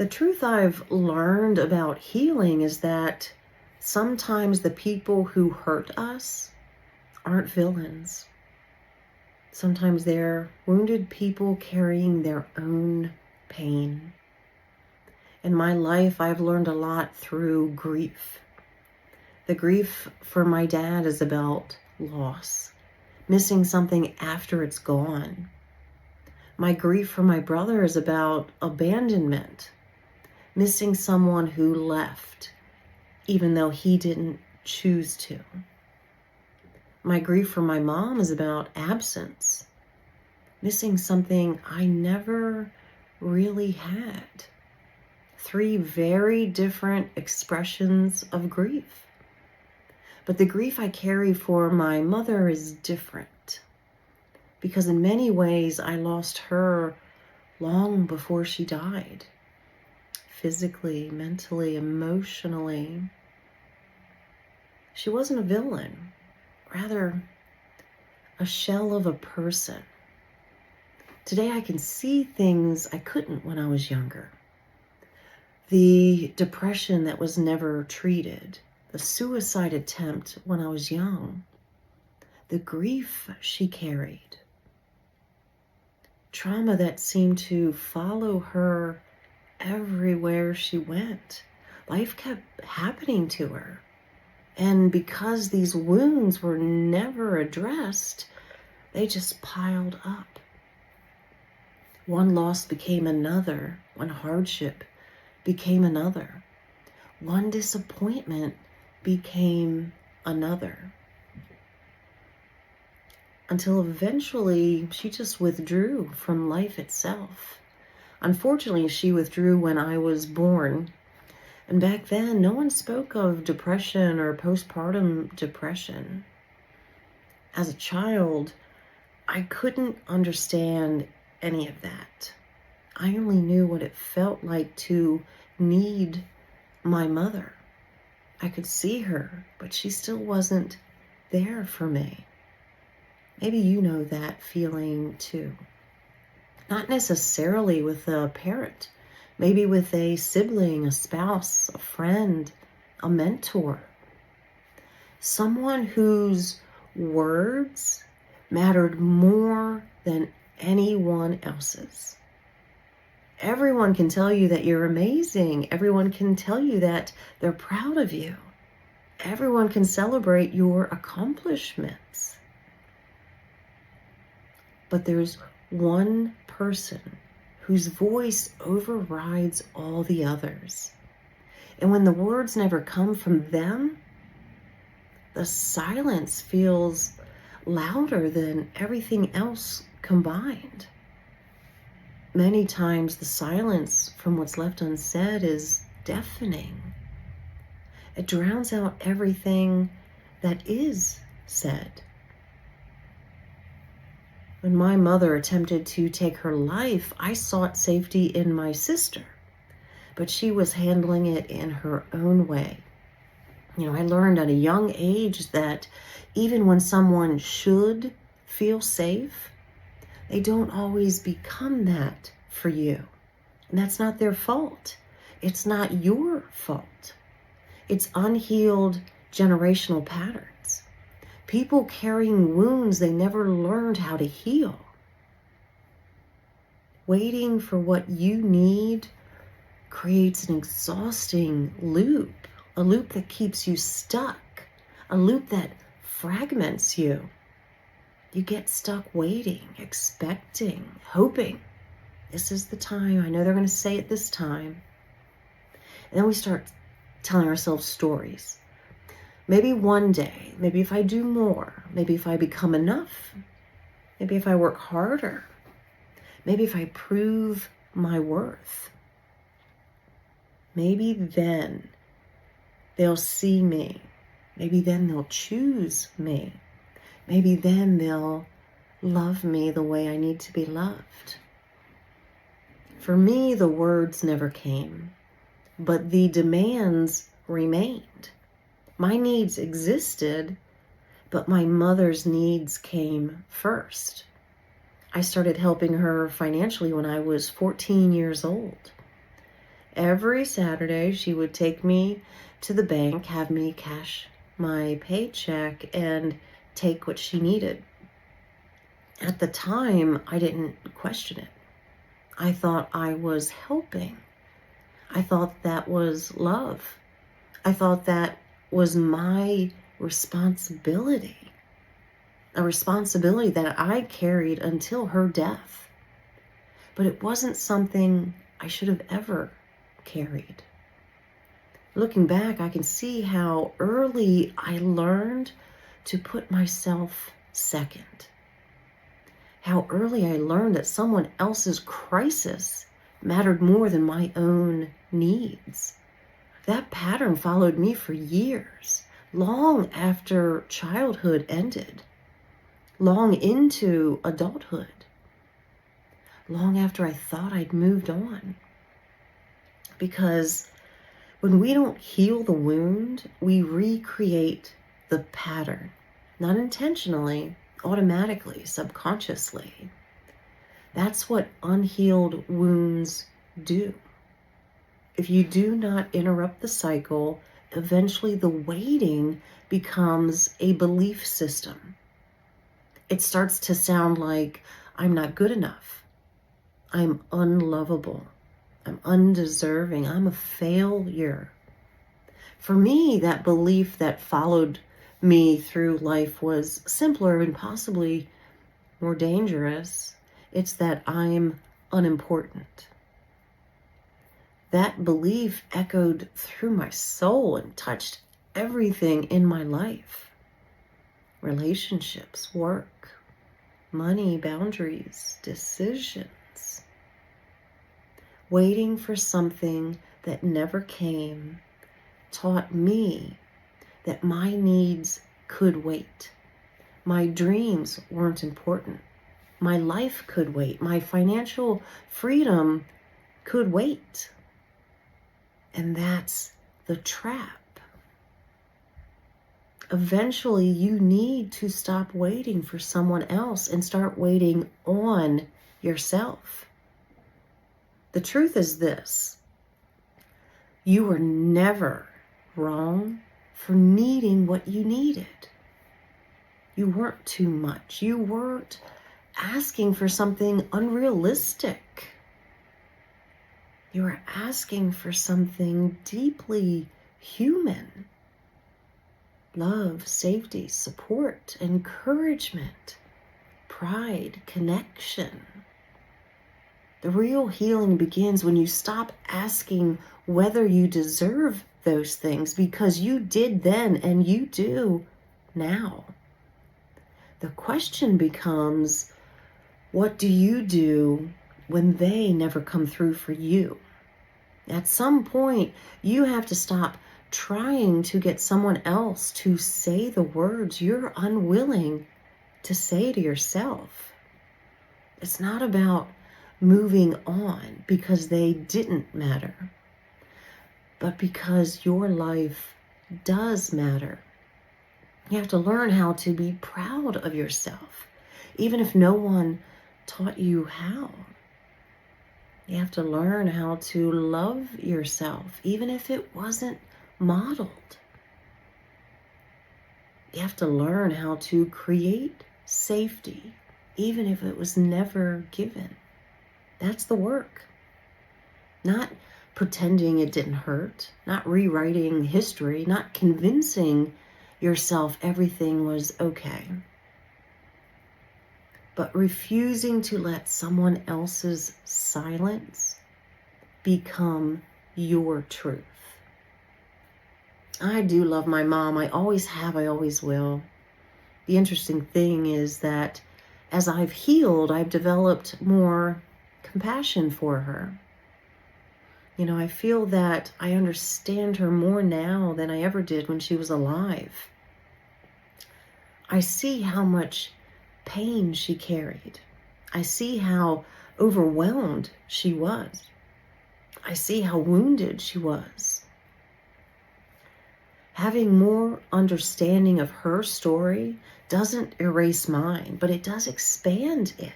The truth I've learned about healing is that sometimes the people who hurt us aren't villains. Sometimes they're wounded people carrying their own pain. In my life, I've learned a lot through grief. The grief for my dad is about loss, missing something after it's gone. My grief for my brother is about abandonment, missing someone who left, even though he didn't choose to. My grief for my mom is about absence, missing something I never really had. Three very different expressions of grief. But the grief I carry for my mother is different, because in many ways I lost her long before she died. Physically, mentally, emotionally. She wasn't a villain, rather a shell of a person. Today I can see things I couldn't when I was younger. The depression that was never treated, the suicide attempt when I was young, the grief she carried, trauma that seemed to follow her everywhere she went. Life kept happening to her. And because these wounds were never addressed, they just piled up. One loss became another, one hardship became another. One disappointment became another. Until eventually she just withdrew from life itself. Unfortunately, she withdrew when I was born. And back then, no one spoke of depression or postpartum depression. As a child, I couldn't understand any of that. I only knew what it felt like to need my mother. I could see her, but she still wasn't there for me. Maybe you know that feeling too. Not necessarily with a parent, maybe with a sibling, a spouse, a friend, a mentor. Someone whose words mattered more than anyone else's. Everyone can tell you that you're amazing. Everyone can tell you that they're proud of you. Everyone can celebrate your accomplishments. But there's one person whose voice overrides all the others. And when the words never come from them, the silence feels louder than everything else combined. Many times the silence from what's left unsaid is deafening. It drowns out everything that is said. When my mother attempted to take her life, I sought safety in my sister, but she was handling it in her own way. I learned at a young age that even when someone should feel safe, they don't always become that for you. And that's not their fault. It's not your fault. It's unhealed generational patterns. People carrying wounds they never learned how to heal. Waiting for what you need creates an exhausting loop, a loop that keeps you stuck, a loop that fragments you. You get stuck waiting, expecting, hoping. This is the time. I know they're going to say it this time. And then we start telling ourselves stories. Maybe one day, maybe if I do more, maybe if I become enough, maybe if I work harder, maybe if I prove my worth, maybe then they'll see me. Maybe then they'll choose me. Maybe then they'll love me the way I need to be loved. For me, the words never came, but the demands remained. My needs existed, but my mother's needs came first. I started helping her financially when I was 14 years old. Every Saturday, she would take me to the bank, have me cash my paycheck, and take what she needed. At the time, I didn't question it. I thought I was helping. I thought that was love. I thought that was my responsibility, a responsibility that I carried until her death. But it wasn't something I should have ever carried. Looking back, I can see how early I learned to put myself second. How early I learned that someone else's crisis mattered more than my own needs. That pattern followed me for years, long after childhood ended, long into adulthood, long after I thought I'd moved on. Because when we don't heal the wound, we recreate the pattern, not intentionally, automatically, subconsciously. That's what unhealed wounds do. If you do not interrupt the cycle, eventually the waiting becomes a belief system. It starts to sound like, I'm not good enough. I'm unlovable. I'm undeserving. I'm a failure. For me, that belief that followed me through life was simpler and possibly more dangerous. It's that I'm unimportant. That belief echoed through my soul and touched everything in my life. Relationships, work, money, boundaries, decisions. Waiting for something that never came taught me that my needs could wait. My dreams weren't important. My life could wait. My financial freedom could wait. And that's the trap. Eventually, you need to stop waiting for someone else and start waiting on yourself. The truth is this: you were never wrong for needing what you needed. You weren't too much. You weren't asking for something unrealistic. You were asking for something deeply human. Love, safety, support, encouragement, pride, connection. The real healing begins when you stop asking whether you deserve those things, because you did then and you do now. The question becomes, what do you do when they never come through for you? At some point, you have to stop trying to get someone else to say the words you're unwilling to say to yourself. It's not about moving on because they didn't matter, but because your life does matter. You have to learn how to be proud of yourself, even if no one taught you how. You have to learn how to love yourself, even if it wasn't modeled. You have to learn how to create safety, even if it was never given. That's the work. Not pretending it didn't hurt, not rewriting history, not convincing yourself everything was okay, but refusing to let someone else's silence become your truth. I do love my mom. I always have, I always will. The interesting thing is that as I've healed, I've developed more compassion for her. You know, I feel that I understand her more now than I ever did when she was alive. I see how much pain she carried. I see how overwhelmed she was. I see how wounded she was. Having more understanding of her story doesn't erase mine, but it does expand it.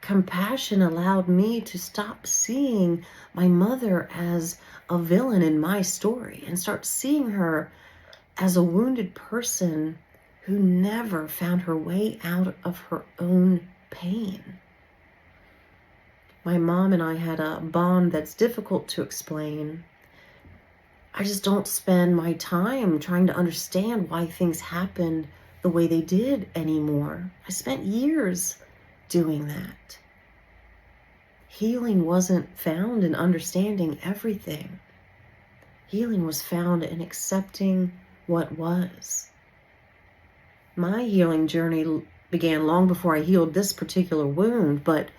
Compassion allowed me to stop seeing my mother as a villain in my story and start seeing her as a wounded person who never found her way out of her own pain. My mom and I had a bond that's difficult to explain. I just don't spend my time trying to understand why things happened the way they did anymore. I spent years doing that. Healing wasn't found in understanding everything. Healing was found in accepting what was. My healing journey began long before I healed this particular wound, but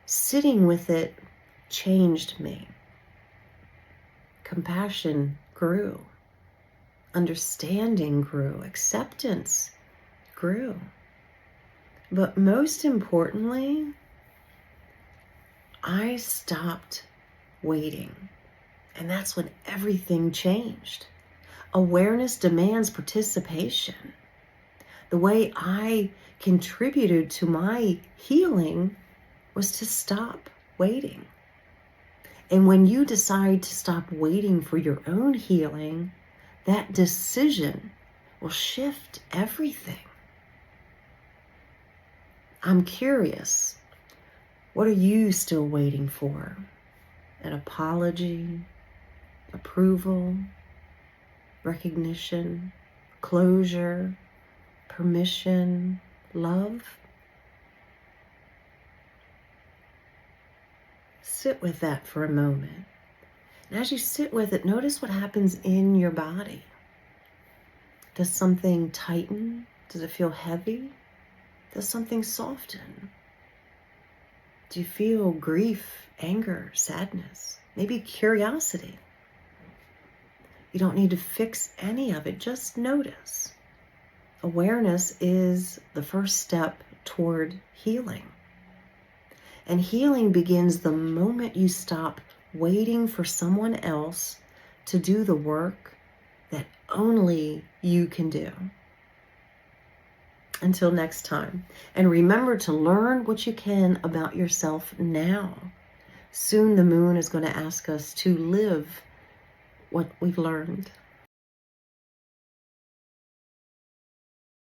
sitting with it changed me. Compassion grew. Understanding grew. Acceptance grew. But most importantly, I stopped waiting. And that's when everything changed. Awareness demands participation. The way I contributed to my healing was to stop waiting. And when you decide to stop waiting for your own healing, that decision will shift everything. I'm curious, what are you still waiting for? An apology, approval, recognition, closure, permission, love? Sit with that for a moment. And as you sit with it, notice what happens in your body. Does something tighten? Does it feel heavy? Does something soften? Do you feel grief, anger, sadness, maybe curiosity? You don't need to fix any of it, just notice. Awareness is the first step toward healing. And healing begins the moment you stop waiting for someone else to do the work that only you can do. Until next time. And remember to learn what you can about yourself now. Soon the moon is going to ask us to live what we've learned.